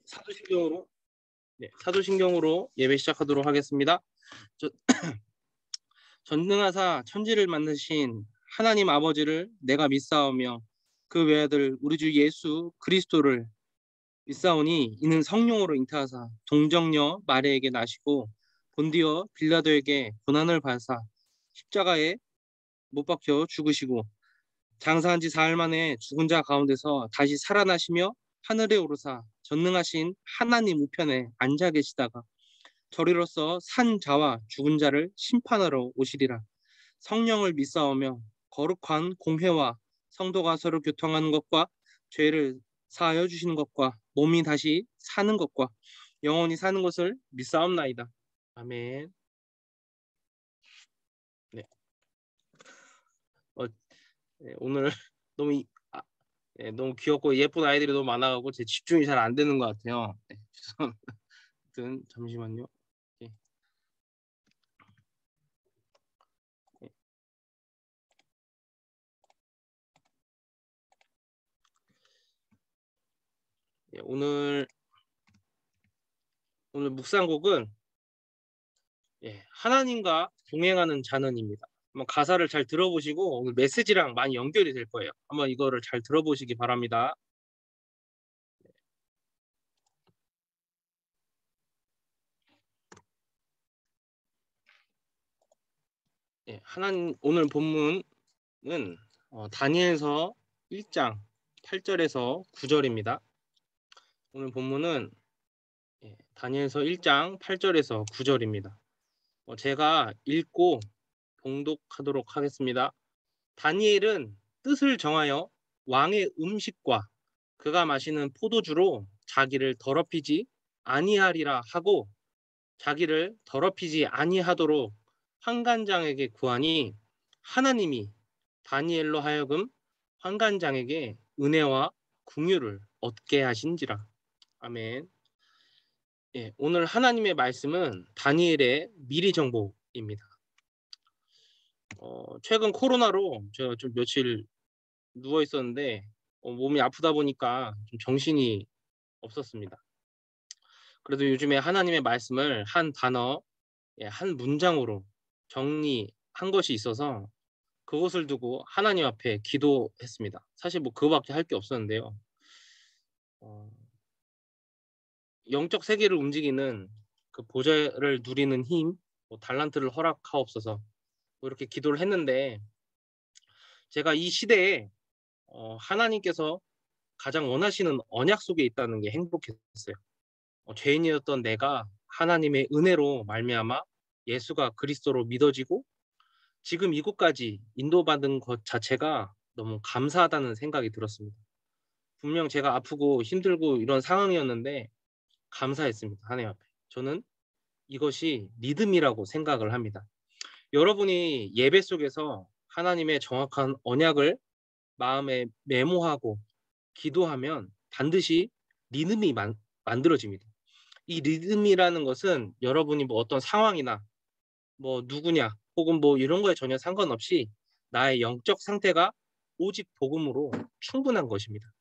사도신경으로 사도신경으로 예배 시작하도록 하겠습니다. 전능하사 천지를 만드신 하나님 아버지를 내가 믿사오며 그 외아들 우리 주 예수 그리스도를 믿사오니 이는 성령으로 잉태하사 동정녀 마리아에게 나시고 본디어 빌라도에게 고난을 받으사 십자가에 못 박혀 죽으시고 장사한 지 사흘 만에 죽은 자 가운데서 다시 살아나시며 하늘에 오르사 전능하신 하나님 우편에 앉아 계시다가 저리로서 산 자와 죽은 자를 심판하러 오시리라. 성령을 믿사오며 거룩한 공회와 성도가 서로 교통하는 것과 죄를 사하여 주시는 것과 몸이 다시 사는 것과 영원히 사는 것을 믿사옵나이다. 아멘. 오늘 너무 너무 귀엽고 예쁜 아이들이 너무 많아가지고 제 집중이 잘 안 되는 것 같아요. 죄송합니다. 잠시만요. 오늘 묵상곡은 하나님과 동행하는 자는입니다. 한번 가사를 잘 들어보시고 오늘 메시지랑 많이 연결이 될 거예요. 한번 이거를 잘 들어보시기 바랍니다. 오늘 본문은 다니엘서 1장 8절에서 9절입니다. 오늘 본문은 다니엘서 1장 8절에서 9절입니다. 제가 읽고 봉독하도록 하겠습니다. 다니엘은 뜻을 정하여 왕의 음식과 그가 마시는 포도주로 자기를 더럽히지 아니하리라 하고 자기를 더럽히지 아니하도록 환관장에게 구하니 하나님이 다니엘로 하여금 환관장에게 은혜와 긍휼을 얻게 하신지라. 아멘. 오늘 하나님의 말씀은 다니엘의 미리 정보입니다. 최근 코로나로 제가 좀 며칠 누워 있었는데 몸이 아프다 보니까 좀 정신이 없었습니다. 그래도 요즘에 하나님의 말씀을 한 단어, 한 문장으로 정리한 것이 있어서 그것을 두고 하나님 앞에 기도했습니다. 사실 뭐 그거밖에 할 게 없었는데요. 영적 세계를 움직이는 그 보좌를 누리는 힘, 달란트를 허락하옵소서 이렇게 기도를 했는데 제가 이 시대에 하나님께서 가장 원하시는 언약 속에 있다는 게 행복했어요. 죄인이었던 내가 하나님의 은혜로 말미암아 예수가 그리스도로 믿어지고 지금 이곳까지 인도받은 것 자체가 너무 감사하다는 생각이 들었습니다. 분명 제가 아프고 힘들고 이런 상황이었는데 감사했습니다. 하나님 앞에. 저는 이것이 믿음이라고 생각을 합니다. 여러분이 예배 속에서 하나님의 정확한 언약을 마음에 메모하고 기도하면 반드시 리듬이 만들어집니다. 이 리듬이라는 것은 여러분이 뭐 어떤 상황이나 뭐 누구냐 혹은 뭐 이런 거에 전혀 상관없이 나의 영적 상태가 오직 복음으로 충분한 것입니다.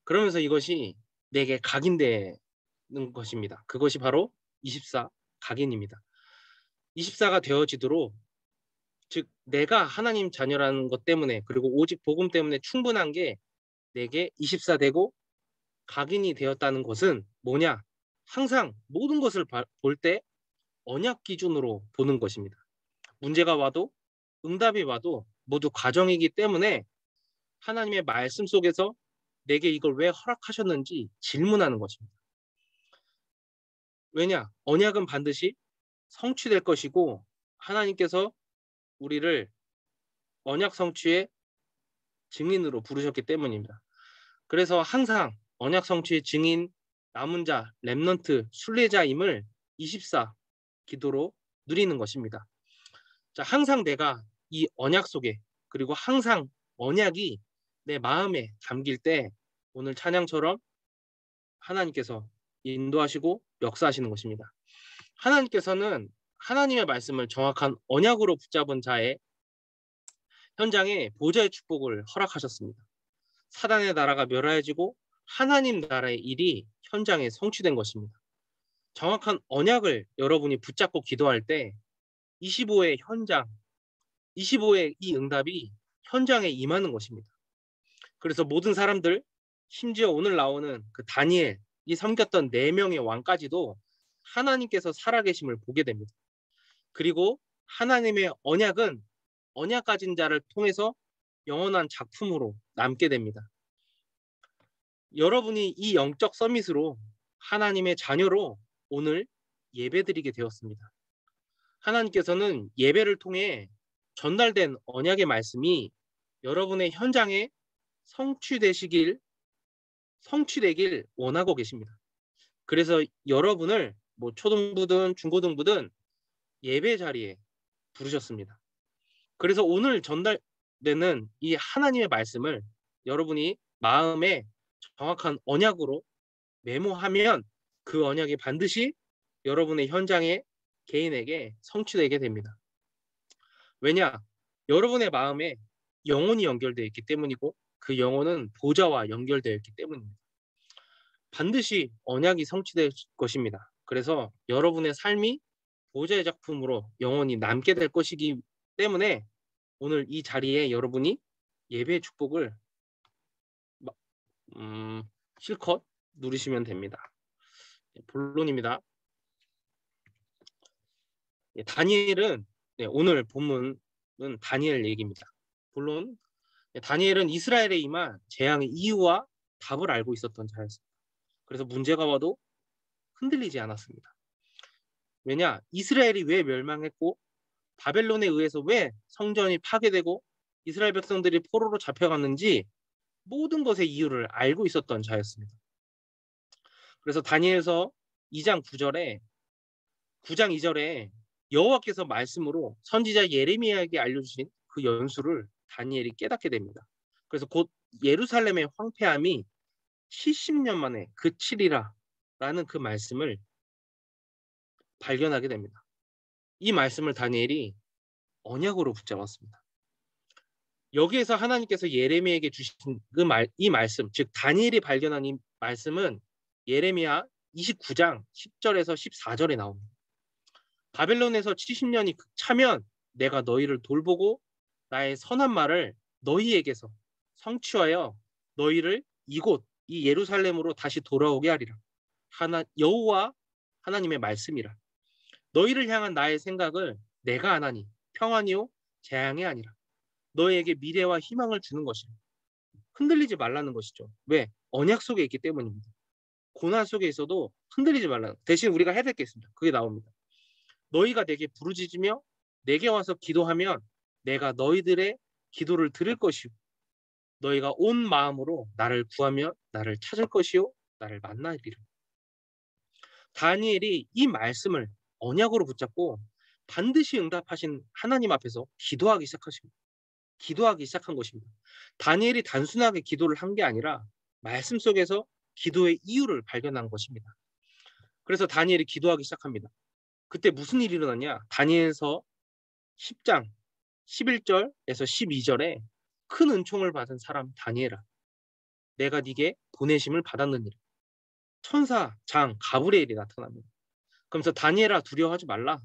그러면서 이것이 내게 각인되는 것입니다. 그것이 바로 24 각인입니다. 24가 되어지도록 즉 내가 하나님 자녀라는 것 때문에 그리고 오직 복음 때문에 충분한 게 내게 24 되고 각인이 되었다는 것은 뭐냐? 항상 모든 것을 볼 때 언약 기준으로 보는 것입니다. 문제가 와도 응답이 와도 모두 과정이기 때문에 하나님의 말씀 속에서 내게 이걸 왜 허락하셨는지 질문하는 것입니다. 왜냐? 언약은 반드시 성취될 것이고 하나님께서 우리를 언약 성취의 증인으로 부르셨기 때문입니다. 그래서 항상 언약 성취의 증인, 남은 자, 렘넌트, 순례자임을 24 기도로 누리는 것입니다. 자, 항상 내가 이 언약 속에 그리고 항상 언약이 내 마음에 담길 때 오늘 찬양처럼 하나님께서 인도하시고 역사하시는 것입니다. 하나님께서는 하나님의 말씀을 정확한 언약으로 붙잡은 자의 현장에 보좌의 축복을 허락하셨습니다. 사단의 나라가 멸하여지고 하나님 나라의 일이 현장에 성취된 것입니다. 정확한 언약을 여러분이 붙잡고 기도할 때 25의 현장, 25의 이 응답이 현장에 임하는 것입니다. 그래서 모든 사람들, 심지어 오늘 나오는 그 다니엘이 섬겼던 4명의 왕까지도 하나님께서 살아계심을 보게 됩니다. 그리고 하나님의 언약은 언약 가진 자를 통해서 영원한 작품으로 남게 됩니다. 여러분이 이 영적 서밋으로 하나님의 자녀로 오늘 예배드리게 되었습니다. 하나님께서는 예배를 통해 전달된 언약의 말씀이 여러분의 현장에 성취되길 원하고 계십니다. 그래서 여러분을 초등부든 중고등부든 예배 자리에 부르셨습니다. 그래서 오늘 전달되는 이 하나님의 말씀을 여러분이 마음에 정확한 언약으로 메모하면 그 언약이 반드시 여러분의 현장에 개인에게 성취되게 됩니다. 왜냐? 여러분의 마음에 영혼이 연결되어 있기 때문이고 그 영혼은 보좌와 연결되어 있기 때문입니다. 반드시 언약이 성취될 것입니다. 그래서 여러분의 삶이 보좌의 작품으로 영원히 남게 될 것이기 때문에 오늘 이 자리에 여러분이 예배의 축복을 실컷 누리시면 됩니다. 본론입니다. 다니엘은 오늘 본문은 다니엘 얘기입니다. 본론 다니엘은 이스라엘에 임한 재앙의 이유와 답을 알고 있었던 자였습니다. 그래서 문제가 와도 흔들리지 않았습니다. 왜냐? 이스라엘이 왜 멸망했고 바벨론에 의해서 왜 성전이 파괴되고 이스라엘 백성들이 포로로 잡혀갔는지 모든 것의 이유를 알고 있었던 자였습니다. 그래서 다니엘서 2장 2절에 여호와께서 말씀으로 선지자 예레미야에게 알려주신 그 연수를 다니엘이 깨닫게 됩니다. 그래서 곧 예루살렘의 황폐함이 70년 만에 그치리라 라는 그 말씀을 발견하게 됩니다. 이 말씀을 다니엘이 언약으로 붙잡았습니다. 여기에서 하나님께서 예레미야에게 주신 이 말씀, 즉 다니엘이 발견한 이 말씀은 예레미야 29장 10절에서 14절에 나옵니다. 바벨론에서 70년이 차면 내가 너희를 돌보고 나의 선한 말을 너희에게서 성취하여 너희를 이곳 이 예루살렘으로 다시 돌아오게 하리라. 여호와 하나님의 말씀이라. 너희를 향한 나의 생각을 내가 아나니 평안이요 재앙이 아니라 너희에게 미래와 희망을 주는 것이라. 흔들리지 말라는 것이죠. 왜? 언약 속에 있기 때문입니다. 고난 속에 있어도 흔들리지 말라는. 대신 우리가 해야 될 게 있습니다. 그게 나옵니다. 너희가 내게 부르짖으며 내게 와서 기도하면 내가 너희들의 기도를 들을 것이요 너희가 온 마음으로 나를 구하며 나를 찾을 것이요 나를 만나리라. 다니엘이 이 말씀을 언약으로 붙잡고 반드시 응답하신 하나님 앞에서 기도하기 시작한 것입니다. 다니엘이 단순하게 기도를 한 게 아니라 말씀 속에서 기도의 이유를 발견한 것입니다. 그래서 다니엘이 기도하기 시작합니다. 그때 무슨 일이 일어났냐? 다니엘서 10장 11절에서 12절에 큰 은총을 받은 사람 다니엘아, 내가 네게 보내심을 받았느니라. 천사 장 가브리엘이 나타납니다. 그러면서 다니엘아 두려워하지 말라.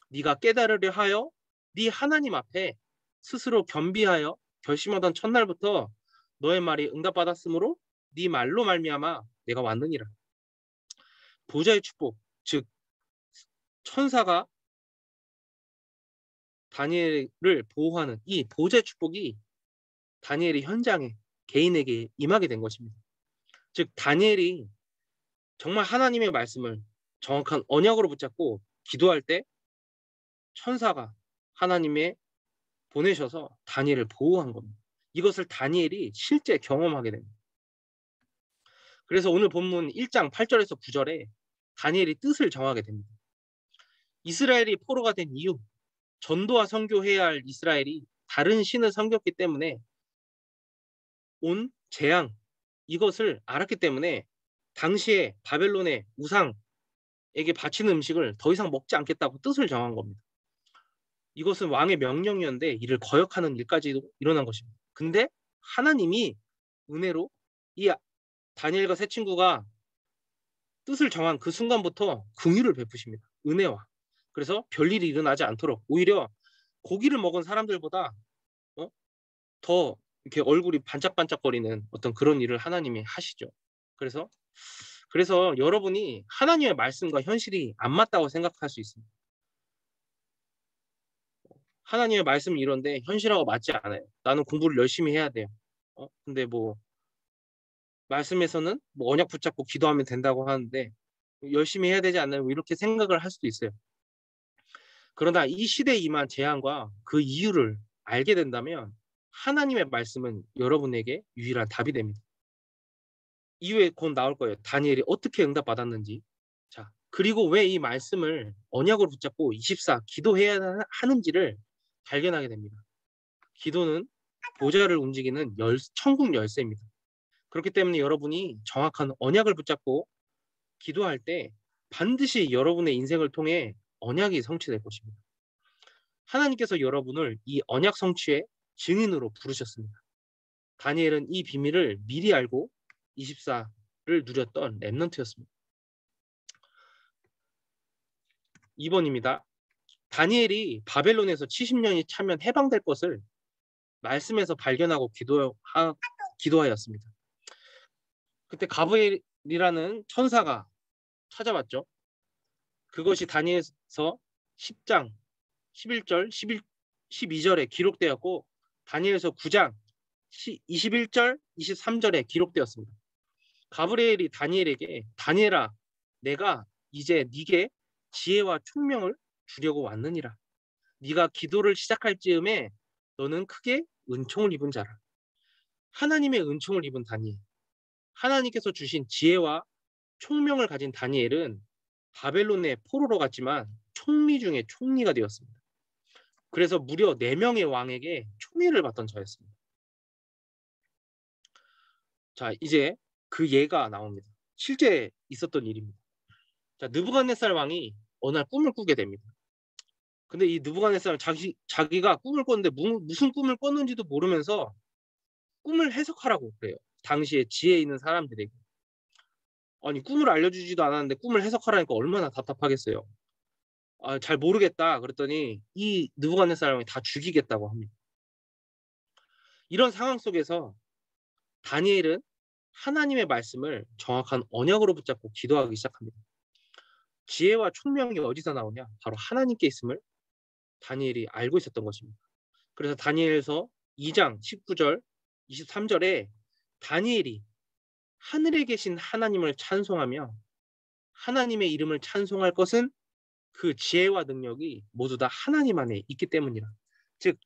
네가 깨달으려 하여 네 하나님 앞에 스스로 겸비하여 결심하던 첫날부터 너의 말이 응답받았으므로 네 말로 말미암아 내가 왔느니라. 보좌의 축복, 즉 천사가 다니엘을 보호하는 이 보좌의 축복이 다니엘의 현장에 개인에게 임하게 된 것입니다. 즉 다니엘이 정말 하나님의 말씀을 정확한 언약으로 붙잡고 기도할 때 천사가 하나님의 보내셔서 다니엘을 보호한 겁니다. 이것을 다니엘이 실제 경험하게 됩니다. 그래서 오늘 본문 1장 8절에서 9절에 다니엘이 뜻을 정하게 됩니다. 이스라엘이 포로가 된 이유, 전도와 선교해야 할 이스라엘이 다른 신을 섬겼기 때문에 온 재앙, 이것을 알았기 때문에 당시에 바벨론의 우상에게 바치는 음식을 더 이상 먹지 않겠다고 뜻을 정한 겁니다. 이것은 왕의 명령이었는데 이를 거역하는 일까지도 일어난 것입니다. 근데 하나님이 은혜로 이 다니엘과 세 친구가 뜻을 정한 그 순간부터 긍휼을 베푸십니다. 은혜와. 그래서 별일이 일어나지 않도록 오히려 고기를 먹은 사람들보다 더 이렇게 얼굴이 반짝반짝거리는 어떤 그런 일을 하나님이 하시죠. 그래서 여러분이 하나님의 말씀과 현실이 안 맞다고 생각할 수 있습니다. 하나님의 말씀이 이런데 현실하고 맞지 않아요. 나는 공부를 열심히 해야 돼요. 근데 뭐 말씀에서는 뭐 언약 붙잡고 기도하면 된다고 하는데 열심히 해야 되지 않나요? 뭐 이렇게 생각을 할 수도 있어요. 그러나 이 시대에 임한 재앙과 그 이유를 알게 된다면 하나님의 말씀은 여러분에게 유일한 답이 됩니다. 이후에 곧 나올 거예요. 다니엘이 어떻게 응답받았는지. 자, 그리고 왜 이 말씀을 언약으로 붙잡고 24 기도해야 하는지를 발견하게 됩니다. 기도는 보좌를 움직이는 천국 열쇠입니다. 그렇기 때문에 여러분이 정확한 언약을 붙잡고 기도할 때 반드시 여러분의 인생을 통해 언약이 성취될 것입니다. 하나님께서 여러분을 이 언약 성취의 증인으로 부르셨습니다. 다니엘은 이 비밀을 미리 알고 24를 누렸던 렘넌트였습니다. 2번입니다. 다니엘이 바벨론에서 70년이 차면 해방될 것을 말씀에서 발견하고 기도하였습니다. 그때 가브리엘이라는 천사가 찾아왔죠. 그것이 다니엘서 10장 11절 12절에 기록되었고 다니엘서 9장 21절 23절에 기록되었습니다. 가브리엘이 다니엘에게 다니엘아 내가 이제 네게 지혜와 총명을 주려고 왔느니라. 네가 기도를 시작할 즈음에 너는 크게 은총을 입은 자라. 하나님의 은총을 입은 다니엘. 하나님께서 주신 지혜와 총명을 가진 다니엘은 바벨론의 포로로 갔지만 총리 중에 총리가 되었습니다. 그래서 무려 4명의 왕에게 총리를 받던 자였습니다. 자, 이제 그 예가 나옵니다. 실제 있었던 일입니다. 자, 느부갓네살 왕이 어느 날 꿈을 꾸게 됩니다. 근데 이 느부갓네살은 자기가 꿈을 꿨는데 무슨 꿈을 꿨는지도 모르면서 꿈을 해석하라고 그래요. 당시에 지혜 있는 사람들에게. 아니 꿈을 알려주지도 않았는데 꿈을 해석하라니까 얼마나 답답하겠어요. 잘 모르겠다 그랬더니 이 느부갓네살 왕이 다 죽이겠다고 합니다. 이런 상황 속에서 다니엘은 하나님의 말씀을 정확한 언약으로 붙잡고 기도하기 시작합니다. 지혜와 총명이 어디서 나오냐? 바로 하나님께 있음을 다니엘이 알고 있었던 것입니다. 그래서 다니엘서 2장 19절 23절에 다니엘이 하늘에 계신 하나님을 찬송하며 하나님의 이름을 찬송할 것은 그 지혜와 능력이 모두 다 하나님 안에 있기 때문이라. 즉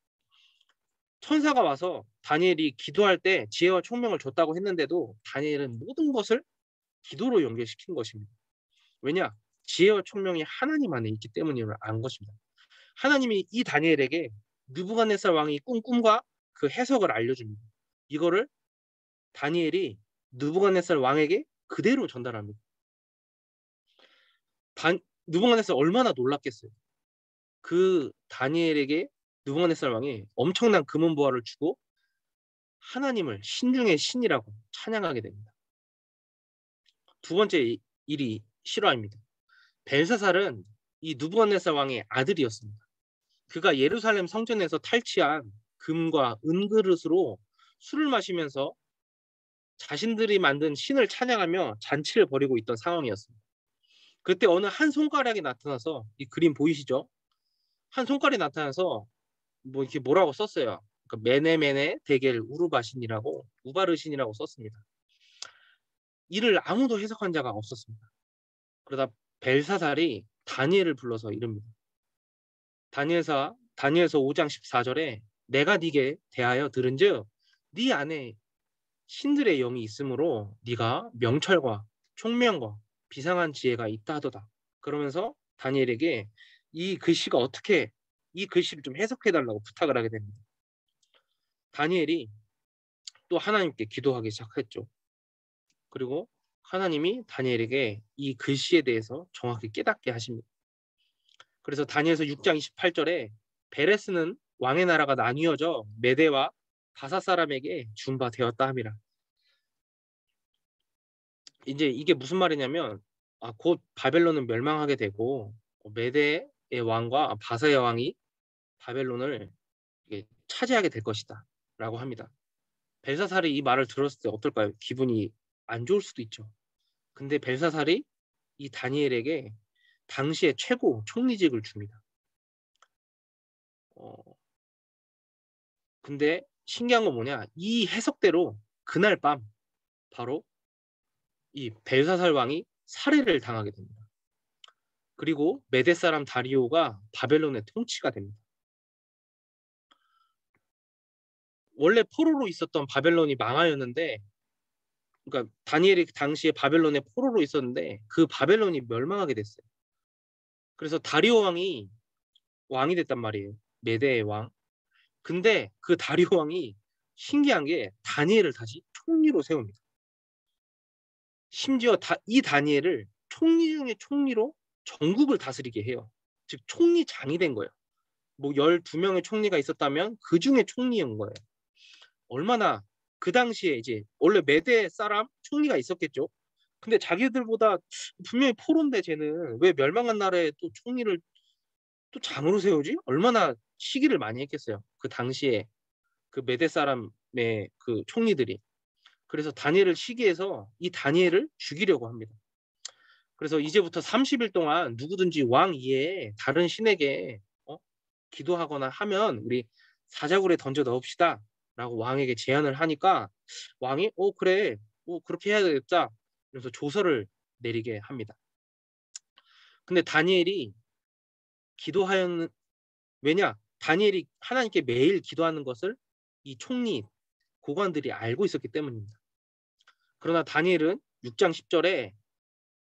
천사가 와서 다니엘이 기도할 때 지혜와 총명을 줬다고 했는데도 다니엘은 모든 것을 기도로 연결시킨 것입니다. 왜냐? 지혜와 총명이 하나님 안에 있기 때문임을 안 것입니다. 하나님이 이 다니엘에게 느부갓네살 왕이 꾼 꿈과 그 해석을 알려줍니다. 이거를 다니엘이 느부갓네살 왕에게 그대로 전달합니다. 느부갓네살 얼마나 놀랐겠어요. 그 다니엘에게 느부갓네살 왕이 엄청난 금은보화를 주고 하나님을 신중의 신이라고 찬양하게 됩니다. 두 번째 일이 실화입니다. 벨사살은 이 느부갓네살 왕의 아들이었습니다. 그가 예루살렘 성전에서 탈취한 금과 은그릇으로 술을 마시면서 자신들이 만든 신을 찬양하며 잔치를 벌이고 있던 상황이었습니다. 그때 어느 한 손가락이 나타나서 이 그림 보이시죠? 한 손가락이 나타나서 뭐 이렇게 뭐라고 썼어요. 그러니까 메네메네 데겔 우르바신이라고 우바르신이라고 썼습니다. 이를 아무도 해석한 자가 없었습니다. 그러다 벨사살이 다니엘을 불러서 이릅니다. 다니엘서 5장 14절에 내가 네게 대하여 들은즉 네 안에 신들의 영이 있으므로 네가 명철과 총명과 비상한 지혜가 있다 하도다. 그러면서 다니엘에게 이 글씨를 좀 해석해 달라고 부탁을 하게 됩니다. 다니엘이 또 하나님께 기도하기 시작했죠. 그리고 하나님이 다니엘에게 이 글씨에 대해서 정확히 깨닫게 하십니다. 그래서 다니엘서 6장 28절에 베레스는 왕의 나라가 나뉘어져 메대와 바사 사람에게 준 바 되었다 함이라. 이제 이게 무슨 말이냐면 곧 바벨론은 멸망하게 되고 메대의 왕과 바사의 왕이 바벨론을 이게 차지하게 될 것이다라고 합니다. 벨사살이 이 말을 들었을 때 어떨까요? 기분이 안 좋을 수도 있죠. 근데 벨사살이 이 다니엘에게 당시의 최고 총리직을 줍니다. 근데 신기한 건 뭐냐? 이 해석대로 그날 밤 바로 이 벨사살 왕이 살해를 당하게 됩니다. 그리고 메대 사람 다리오가 바벨론의 통치가 됩니다. 원래 포로로 있었던 바벨론이 망하였는데, 그러니까 다니엘이 당시에 바벨론의 포로로 있었는데 그 바벨론이 멸망하게 됐어요. 그래서 다리오 왕이 됐단 말이에요. 메대의 왕. 근데 그 다리오 왕이 신기한 게 다니엘을 다시 총리로 세웁니다. 심지어 이 다니엘을 총리 중에 총리로 전국을 다스리게 해요. 즉 총리장이 된 거예요. 뭐 12명의 총리가 있었다면 그 중에 총리인 거예요. 얼마나 그 당시에 이제 원래 메대 사람 총리가 있었겠죠. 근데 자기들보다 분명히 포로인데 쟤는 왜 멸망한 나라에 또 총리를 또 장으로 세우지? 얼마나 시기를 많이 했겠어요. 그 당시에 그 메대 사람의 그 총리들이. 그래서 다니엘을 시기해서 이 다니엘을 죽이려고 합니다. 그래서 이제부터 30일 동안 누구든지 왕 이외에 다른 신에게 기도하거나 하면 우리 사자굴에 던져 넣읍시다 라고 왕에게 제안을 하니까 왕이 그래 그렇게 해야 되겠다. 그래서 조서를 내리게 합니다. 근데 다니엘이 기도하였는 왜냐? 다니엘이 하나님께 매일 기도하는 것을 이 총리 고관들이 알고 있었기 때문입니다. 그러나 다니엘은 6장 10절에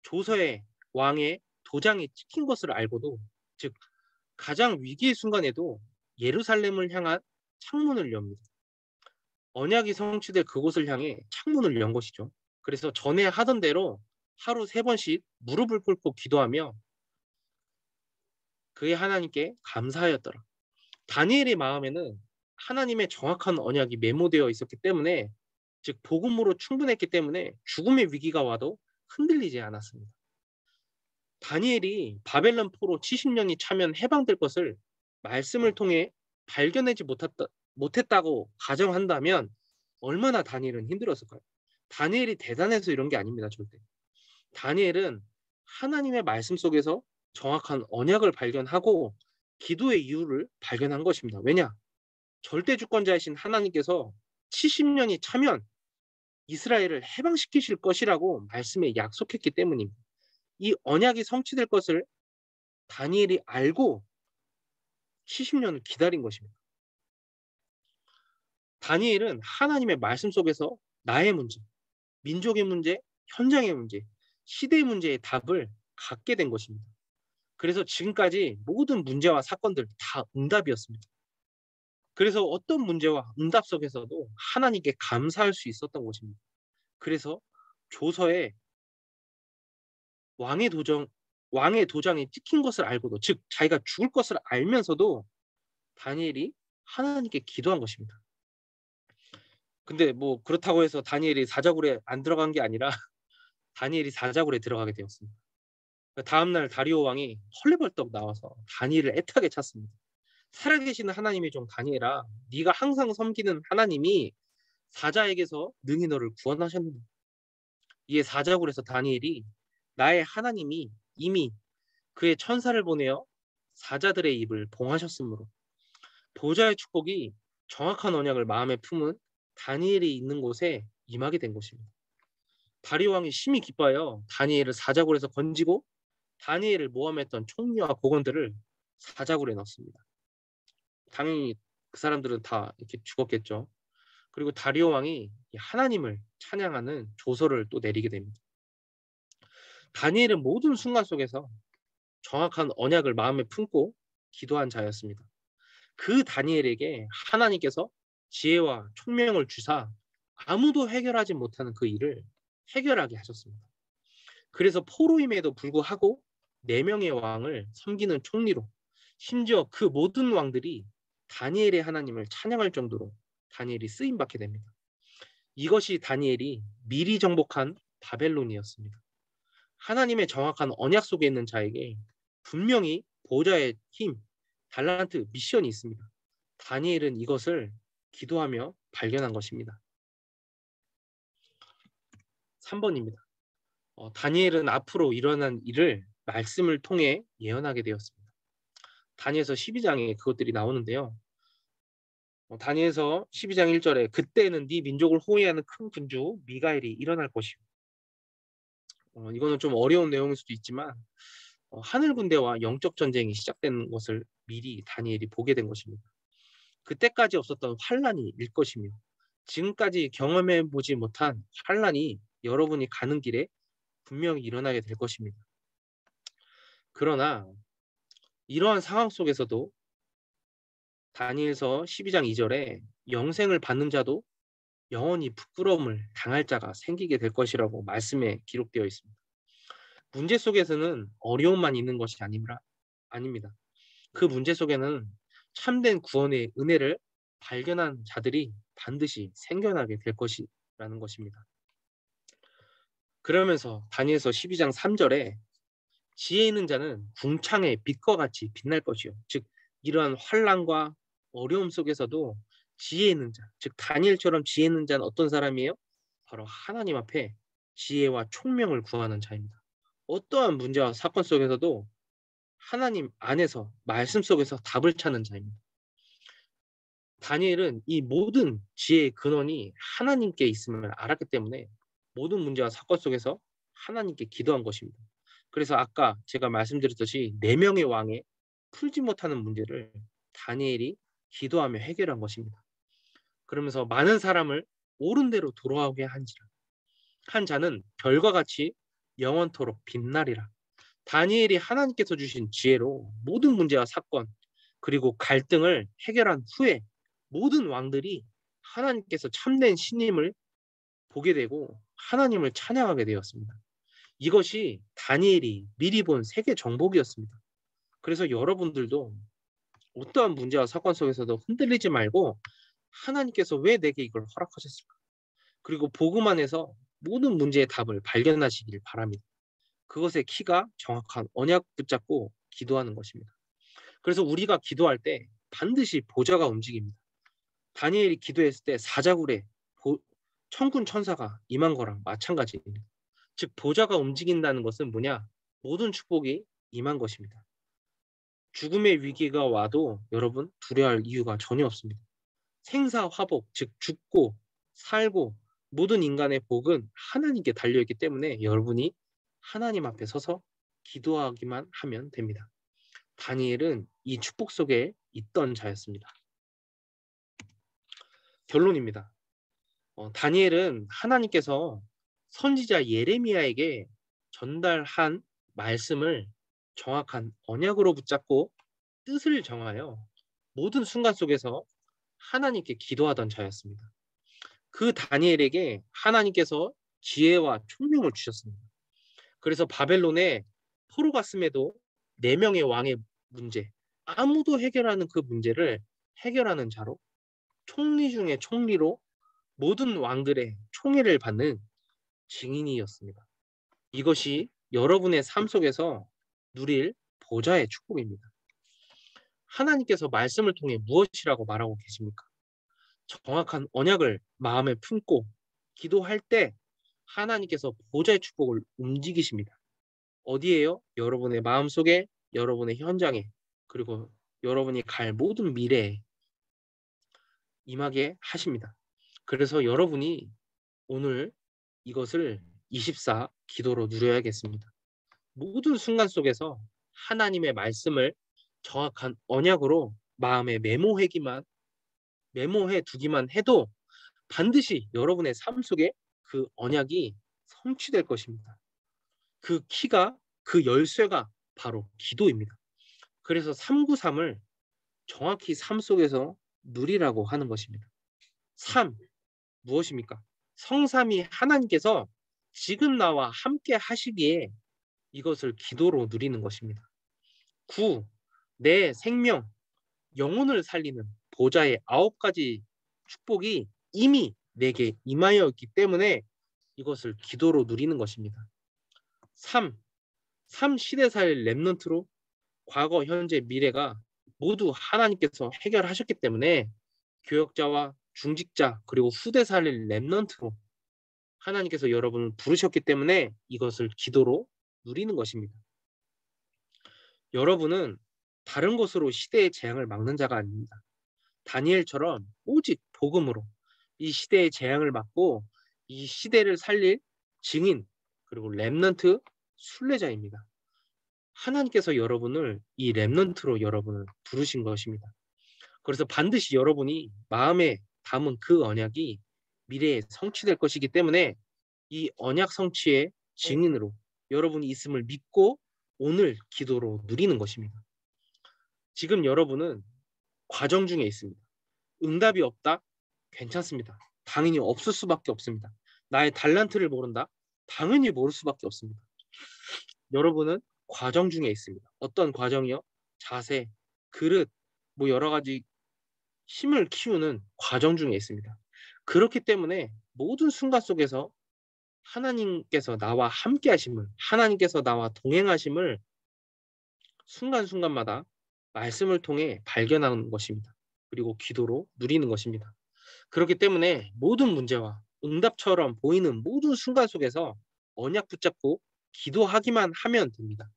조서의 왕의 도장이 찍힌 것을 알고도 즉 가장 위기의 순간에도 예루살렘을 향한 창문을 엽니다. 언약이 성취될 그곳을 향해 창문을 연 것이죠. 그래서 전에 하던 대로 하루 3번씩 무릎을 꿇고 기도하며 그의 하나님께 감사하였더라. 다니엘의 마음에는 하나님의 정확한 언약이 메모되어 있었기 때문에 즉 복음으로 충분했기 때문에 죽음의 위기가 와도 흔들리지 않았습니다. 다니엘이 바벨론 포로 70년이 차면 해방될 것을 말씀을 통해 발견하지 못했다고 가정한다면 얼마나 다니엘은 힘들었을까요? 다니엘이 대단해서 이런 게 아닙니다. 절대. 다니엘은 하나님의 말씀 속에서 정확한 언약을 발견하고 기도의 이유를 발견한 것입니다. 왜냐? 절대 주권자이신 하나님께서 70년이 차면 이스라엘을 해방시키실 것이라고 말씀에 약속했기 때문입니다. 이 언약이 성취될 것을 다니엘이 알고 70년을 기다린 것입니다. 다니엘은 하나님의 말씀 속에서 나의 문제, 민족의 문제, 현장의 문제, 시대의 문제의 답을 갖게 된 것입니다. 그래서 지금까지 모든 문제와 사건들 다 응답이었습니다. 그래서 어떤 문제와 응답 속에서도 하나님께 감사할 수 있었던 것입니다. 그래서 조서에 왕의 도장이 찍힌 것을 알고도 즉 자기가 죽을 것을 알면서도 다니엘이 하나님께 기도한 것입니다. 근데 뭐 그렇다고 해서 다니엘이 사자굴에 안 들어간 게 아니라 다니엘이 사자굴에 들어가게 되었습니다. 다음날 다리오 왕이 헐레벌떡 나와서 다니엘을 애타게 찾습니다. 살아계시는 하나님의 종 다니엘아, 네가 항상 섬기는 하나님이 사자에게서 능히 너를 구원하셨느냐. 이에 사자굴에서 다니엘이 나의 하나님이 이미 그의 천사를 보내어 사자들의 입을 봉하셨으므로 보좌의 축복이 정확한 언약을 마음에 품은 다니엘이 있는 곳에 임하게 된 것입니다. 다리오 왕이 심히 기뻐하여 다니엘을 사자굴에서 건지고 다니엘을 모함했던 총리와 고관들을 사자굴에 넣습니다. 당연히 그 사람들은 다 이렇게 죽었겠죠. 그리고 다리오 왕이 하나님을 찬양하는 조서를 또 내리게 됩니다. 다니엘은 모든 순간 속에서 정확한 언약을 마음에 품고 기도한 자였습니다. 그 다니엘에게 하나님께서 지혜와 총명을 주사 아무도 해결하지 못하는 그 일을 해결하게 하셨습니다. 그래서 포로임에도 불구하고 4명의 왕을 섬기는 총리로 심지어 그 모든 왕들이 다니엘의 하나님을 찬양할 정도로 다니엘이 쓰임받게 됩니다. 이것이 다니엘이 미리 정복한 바벨론이었습니다. 하나님의 정확한 언약 속에 있는 자에게 분명히 보호자의 힘, 달란트, 미션이 있습니다. 다니엘은 이것을 기도하며 발견한 것입니다. 3번입니다. 다니엘은 앞으로 일어난 일을 말씀을 통해 예언하게 되었습니다. 다니엘서 12장에 그것들이 나오는데요. 다니엘서 12장 1절에 그때는 네 민족을 호위하는 큰 군주 미가엘이 일어날 것이요. 이거는 좀 어려운 내용일 수도 있지만 하늘 군대와 영적 전쟁이 시작되는 것을 미리 다니엘이 보게 된 것입니다. 그때까지 없었던 환란이 일 것이며 지금까지 경험해 보지 못한 환란이 여러분이 가는 길에 분명히 일어나게 될 것입니다. 그러나 이러한 상황 속에서도 다니엘서 12장 2절에 영생을 받는 자도 영원히 부끄러움을 당할 자가 생기게 될 것이라고 말씀에 기록되어 있습니다. 문제 속에서는 어려움만 있는 것이 아닙니다. 그 문제 속에는 참된 구원의 은혜를 발견한 자들이 반드시 생겨나게 될 것이라는 것입니다. 그러면서 다니엘서 12장 3절에 지혜 있는 자는 궁창의 빛과 같이 빛날 것이요. 즉 이러한 환난과 어려움 속에서도 지혜 있는 자, 즉 다니엘처럼 지혜 있는 자는 어떤 사람이에요? 바로 하나님 앞에 지혜와 총명을 구하는 자입니다. 어떠한 문제와 사건 속에서도 하나님 안에서 말씀 속에서 답을 찾는 자입니다. 다니엘은 이 모든 지혜의 근원이 하나님께 있음을 알았기 때문에 모든 문제와 사건 속에서 하나님께 기도한 것입니다. 그래서 아까 제가 말씀드렸듯이 4명의 왕에 풀지 못하는 문제를 다니엘이 기도하며 해결한 것입니다. 그러면서 많은 사람을 옳은 대로 돌아오게 한지라 한 자는 별과 같이 영원토록 빛나리라. 다니엘이 하나님께서 주신 지혜로 모든 문제와 사건 그리고 갈등을 해결한 후에 모든 왕들이 하나님께서 참된 신임을 보게 되고 하나님을 찬양하게 되었습니다. 이것이 다니엘이 미리 본 세계 정복이었습니다. 그래서 여러분들도 어떠한 문제와 사건 속에서도 흔들리지 말고 하나님께서 왜 내게 이걸 허락하셨을까? 그리고 복음 안에서 모든 문제의 답을 발견하시길 바랍니다. 그것의 키가 정확한 언약 붙잡고 기도하는 것입니다. 그래서 우리가 기도할 때 반드시 보좌가 움직입니다. 다니엘이 기도했을 때 사자굴에 천군 천사가 임한 거랑 마찬가지입니다. 즉 보좌가 움직인다는 것은 뭐냐? 모든 축복이 임한 것입니다. 죽음의 위기가 와도 여러분 두려워할 이유가 전혀 없습니다. 생사화복, 즉 죽고 살고 모든 인간의 복은 하나님께 달려있기 때문에 여러분이 하나님 앞에 서서 기도하기만 하면 됩니다. 다니엘은 이 축복 속에 있던 자였습니다. 결론입니다. 다니엘은 하나님께서 선지자 예레미야에게 전달한 말씀을 정확한 언약으로 붙잡고 뜻을 정하여 모든 순간 속에서 하나님께 기도하던 자였습니다. 그 다니엘에게 하나님께서 지혜와 총명을 주셨습니다. 그래서 바벨론에 포로 갔음에도 4명의 왕의 문제, 아무도 해결하는 그 문제를 해결하는 자로 총리 중에 총리로 모든 왕들의 총애를 받는 증인이었습니다. 이것이 여러분의 삶 속에서 누릴 보좌의 축복입니다. 하나님께서 말씀을 통해 무엇이라고 말하고 계십니까? 정확한 언약을 마음에 품고 기도할 때 하나님께서 보좌의 축복을 움직이십니다. 어디에요? 여러분의 마음속에, 여러분의 현장에, 그리고 여러분이 갈 모든 미래에 임하게 하십니다. 그래서 여러분이 오늘 이것을 24 기도로 누려야겠습니다. 모든 순간 속에서 하나님의 말씀을 정확한 언약으로 마음에 메모해 두기만 해도 반드시 여러분의 삶 속에 그 언약이 성취될 것입니다. 그 키가, 그 열쇠가 바로 기도입니다. 그래서 393을 정확히 삶 속에서 누리라고 하는 것입니다. 3, 무엇입니까? 성삼위 하나님께서 지금 나와 함께 하시기에 이것을 기도로 누리는 것입니다. 9, 내 생명, 영혼을 살리는 보좌의 9가지 축복이 이미 내게 임하여 있기 때문에 이것을 기도로 누리는 것입니다. 3 시대사의 렘넌트로 과거, 현재, 미래가 모두 하나님께서 해결하셨기 때문에 교역자와 중직자 그리고 후대사의 렘넌트로 하나님께서 여러분을 부르셨기 때문에 이것을 기도로 누리는 것입니다. 여러분은 다른 것으로 시대의 재앙을 막는 자가 아닙니다. 다니엘처럼 오직 복음으로 이 시대의 재앙을 막고 이 시대를 살릴 증인 그리고 렘넌트 순례자입니다. 하나님께서 여러분을 이 렘넌트로 여러분을 부르신 것입니다. 그래서 반드시 여러분이 마음에 담은 그 언약이 미래에 성취될 것이기 때문에 이 언약 성취의 증인으로 여러분이 있음을 믿고 오늘 기도로 누리는 것입니다. 지금 여러분은 과정 중에 있습니다. 응답이 없다? 괜찮습니다. 당연히 없을 수밖에 없습니다. 나의 달란트를 모른다? 당연히 모를 수밖에 없습니다. 여러분은 과정 중에 있습니다. 어떤 과정이요? 자세, 그릇, 뭐 여러 가지 힘을 키우는 과정 중에 있습니다. 그렇기 때문에 모든 순간 속에서 하나님께서 나와 함께 하심을, 하나님께서 나와 동행하심을 순간순간마다 말씀을 통해 발견하는 것입니다. 그리고 기도로 누리는 것입니다. 그렇기 때문에 모든 문제와 응답처럼 보이는 모든 순간 속에서 언약 붙잡고 기도하기만 하면 됩니다.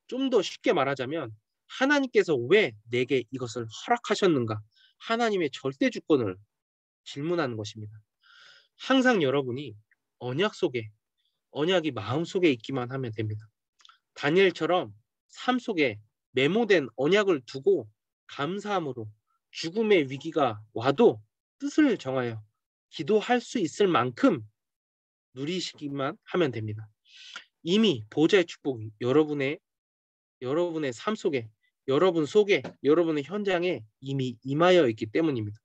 좀 더 쉽게 말하자면 하나님께서 왜 내게 이것을 허락하셨는가? 하나님의 절대 주권을 질문하는 것입니다. 항상 여러분이 언약 속에, 언약이 마음속에 있기만 하면 됩니다. 다니엘처럼 삶 속에 메모된 언약을 두고 감사함으로 죽음의 위기가 와도 뜻을 정하여 기도할 수 있을 만큼 누리시기만 하면 됩니다. 이미 보좌의 축복이 여러분의 삶 속에, 여러분 속에, 여러분의 현장에 이미 임하여 있기 때문입니다.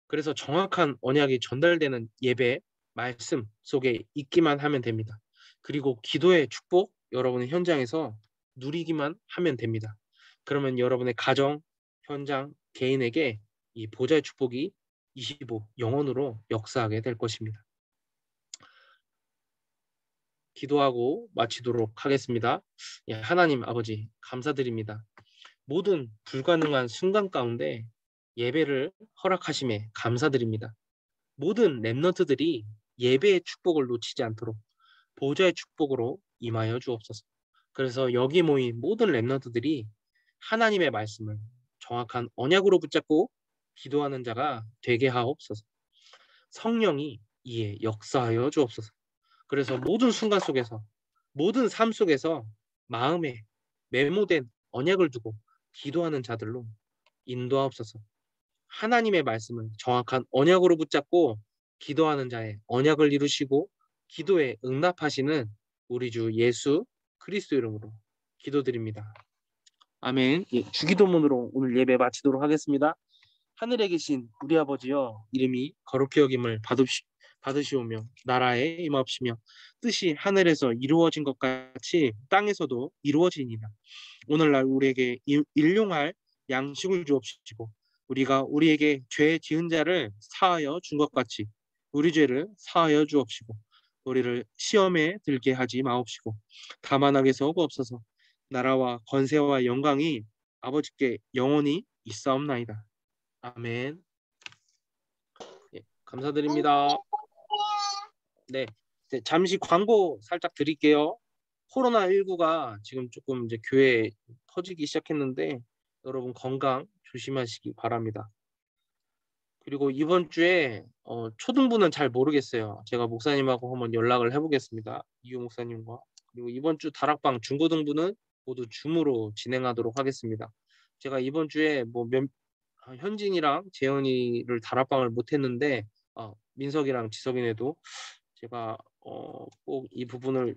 그래서 정확한 언약이 전달되는 예배, 말씀 속에 있기만 하면 됩니다. 그리고 기도의 축복, 여러분의 현장에서 누리기만 하면 됩니다. 그러면 여러분의 가정, 현장, 개인에게 이 보좌의 축복이 25 영원으로 역사하게 될 것입니다. 기도하고 마치도록 하겠습니다. 예, 하나님 아버지 감사드립니다. 모든 불가능한 순간 가운데 예배를 허락하심에 감사드립니다. 모든 렘넌트들이 예배의 축복을 놓치지 않도록 보좌의 축복으로 임하여 주옵소서. 그래서 여기 모인 모든 렘넌트들이 하나님의 말씀을 정확한 언약으로 붙잡고 기도하는 자가 되게 하옵소서. 성령이 이에 역사하여 주옵소서. 그래서 모든 순간 속에서 모든 삶 속에서 마음에 메모된 언약을 두고 기도하는 자들로 인도하옵소서. 하나님의 말씀을 정확한 언약으로 붙잡고 기도하는 자의 언약을 이루시고 기도에 응답하시는 우리 주 예수 그리스도 이름으로 기도드립니다. 아멘. 예, 주기도문으로 오늘 예배 마치도록 하겠습니다. 하늘에 계신 우리 아버지여, 이름이 거룩히 여김을 받으시오며 나라에 임하옵시며 뜻이 하늘에서 이루어진 것 같이 땅에서도 이루어지니이다. 오늘날 우리에게 일용할 양식을 주옵시고 우리가 우리에게 죄 지은 자를 사하여 준 것 같이 우리 죄를 사하여 주옵시고 우리를 시험에 들게 하지 마옵시고 다만 악에서 구옵소서. 나라와 권세와 영광이 아버지께 영원히 있사옵나이다. 아멘. 예, 감사드립니다. 네, 잠시 광고 살짝 드릴게요. 코로나19가 지금 조금 이제 교회에 터지기 시작했는데 여러분 건강 조심하시기 바랍니다. 그리고 이번 주에 초등부는 잘 모르겠어요. 제가 목사님하고 한번 연락을 해보겠습니다. 이유 목사님과. 그리고 이번 주 다락방 중고등부는 모두 줌으로 진행하도록 하겠습니다. 제가 이번 주에 현진이랑 재현이를 다락방을 못했는데 민석이랑 지석이네도 제가 꼭 이 부분을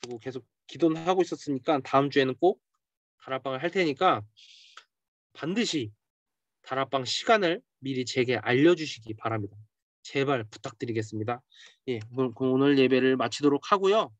두고 계속 기도는 하고 있었으니까 다음 주에는 꼭 다락방을 할 테니까 반드시 다락방 시간을 미리 제게 알려주시기 바랍니다. 제발 부탁드리겠습니다. 예, 오늘 예배를 마치도록 하고요.